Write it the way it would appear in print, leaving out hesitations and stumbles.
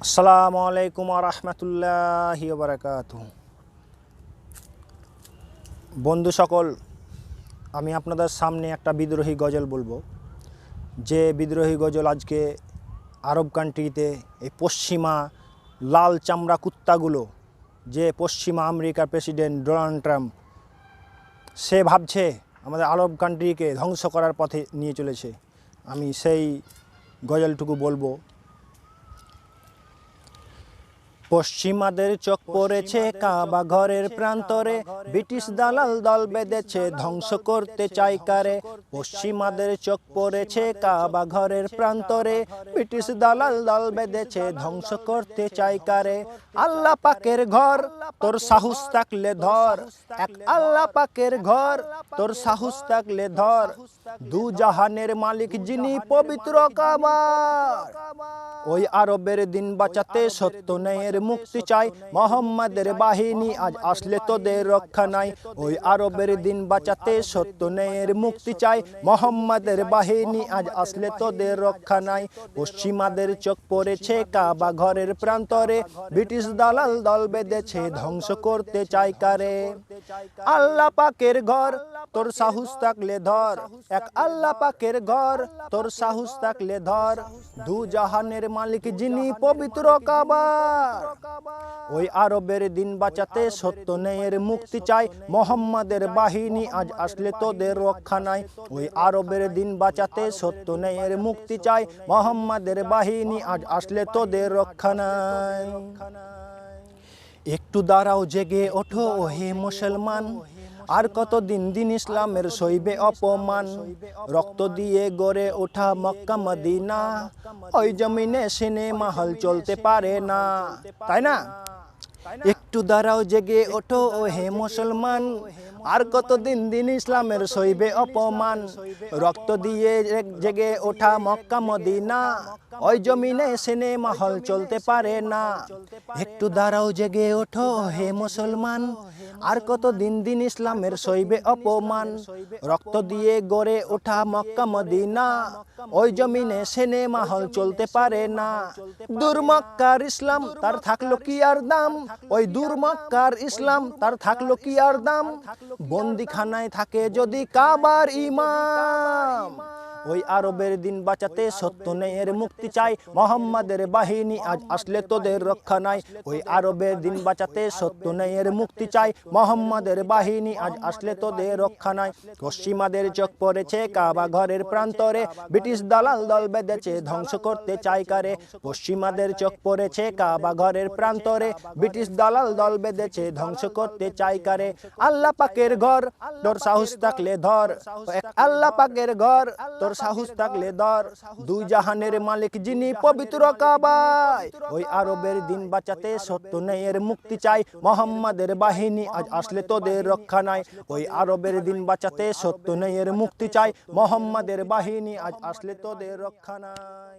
আসসালামু আলাইকুম ওয়া রাহমাতুল্লাহি ওয়া বারাকাতুহু। বন্ধু সকল, আমি আপনাদের সামনে একটা বিদ্রোহী গজল বলবো। যে বিদ্রোহী গজল আজকে আরব কান্ট্রিতে এই পশ্চিমা লাল চামড়া কুত্তাগুলো, যে পশ্চিমা আমেরিকার প্রেসিডেন্ট ডোনাল্ড ট্রাম্প, সে ভাবছে আমাদের আরব কান্ট্রিকে ধ্বংস করার পথে নিয়ে চলেছে। আমি সেই গজলটুকু বলবো। পশ্চিমাদের চোখ পড়েছে কাবা ঘরের প্রান্তরে, ব্রিটিশ দালাল দল বেঁধেছে ধ্বংস করতে চাই কারে। পশ্চিমাদের চোখ পড়েছে কাবা ঘরের প্রান্তরে, ব্রিটিশ দালাল দল বেঁধেছে ধ্বংস করতে চাই কারে। আল্লাহ পাকের ঘর তোর সাহস থাকলে ধর, এক আল্লাহ পাকের ঘর তোর সাহস থাকলে ধর। দু জাহানের মালিক যিনি পবিত্র কাবা, ওই আরবের দিন বাঁচাতে সত্য ন্যায়ের মুক্তি চাই। মোহাম্মদের বাহিনী আজ আসলে তোদের রক্ষা নাই। ওই আরবের দিন বাঁচাতে সত্য ন্যায়ের মুক্তি চাই। মোহাম্মদের বাহিনী আজ আসলে তোদের রক্ষা নাই। পশ্চিমাদের চোখ পড়েছে কাবা ঘরের প্রান্তরে, ব্রিটিশ দালাল দল বেঁধেছে ধ্বংস করতে চাই কারে। আল্লাহ পাকের ঘর তোর সাহস থাকলে ধর, এক আল্লাহ পাকের ঘর তোর সাহস থাকলে ধর। দু জাহানের মালিক যিনি পবিত্র কাবা, ওই আরবের দিন বাঁচাতে সত্য ন্যায়ের মুক্তি চাই। মোহাম্মদের বাহিনী আজ আসলে তোদের রক্ষা নাই। ওই আরবের দিন বাঁচাতে সত্য ন্যায়ের মুক্তি চাই। মোহাম্মদের বাহিনী আজ আসলে তোদের রক্ষা নাই। একটু দাঁড়াও, জেগে ওঠো ও হে মুসলমান, আর কতদিন দিন ইসলামের সইবে অপমান। রক্ত দিয়ে গড়ে ওঠা মক্কা মদিনা, ওই জমিনে সিনেমা হল চলতে পারে না, তাই না? একটু দাঁড়াও, জেগে ওঠো ও হে মুসলমান, আর কতদিন দিন ইসলামের সইবে অপমান। রক্ত দিয়ে জেগে ওঠা মক্কা মদিনা, ওই জমিনে সিনেমা হল চলতে পারে না। একটু দাঁড়াও, জেগে ওঠো হে মুসলমান, আর কতদিন দিন ইসলামের সইবে অপমান। রক্ত দিয়ে গড়ে ওঠা মক্কা মদিনা, ওই জমিনে সিনেমা হল চলতে পারে না। দূর মক্কার ইসলাম তার থাকলো কি আর দাম, ওই দূর মক্কার ইসলাম তার থাকলো কি আর দাম। বন্দিখানায় থাকে যদি কাবার ইমাম, ওই আরবের দিন বাঁচাতে সত্য ন্যায়ের মুক্তি চাই। মোহাম্মদের বাহিনী আজ আসলে তোদের রক্ষা নাই। ওই আরবের দিন বাঁচাতে সত্য ন্যায়ের মুক্তি চাই। মোহাম্মদের বাহিনী আজ আসলে তোদের রক্ষা নাই। পশ্চিমাদের চোখ পড়েছে কাবা ঘরের প্রান্তরে, ব্রিটিশ দালাল দল বেঁধেছে ধ্বংস করতে চাই কারে। পশ্চিমাদের চোখ পড়েছে কাবা ঘরের প্রান্তরে, ব্রিটিশ দালাল দল বেঁধেছে ধ্বংস করতে চাই কারে। আল্লাহ পাকের ঘর তোর সাহস থাকলে ধর, এক আল্লাহ পাকের ঘর তোর সাহস থাকলে ধর। দুই জাহানের মালিক যিনি পবিত্র কাবায়, ওই আরবের দিন বাঁচাতে সত্য ন্যায়ের মুক্তি চাই। মোহাম্মদের বাহিনী আজ আসলে তোদের রক্ষা নাই। ওই আরবের দিন বাঁচাতে সত্য ন্যায়ের মুক্তি চাই। মোহাম্মদের বাহিনী আজ আসলে তোদের রক্ষা নাই।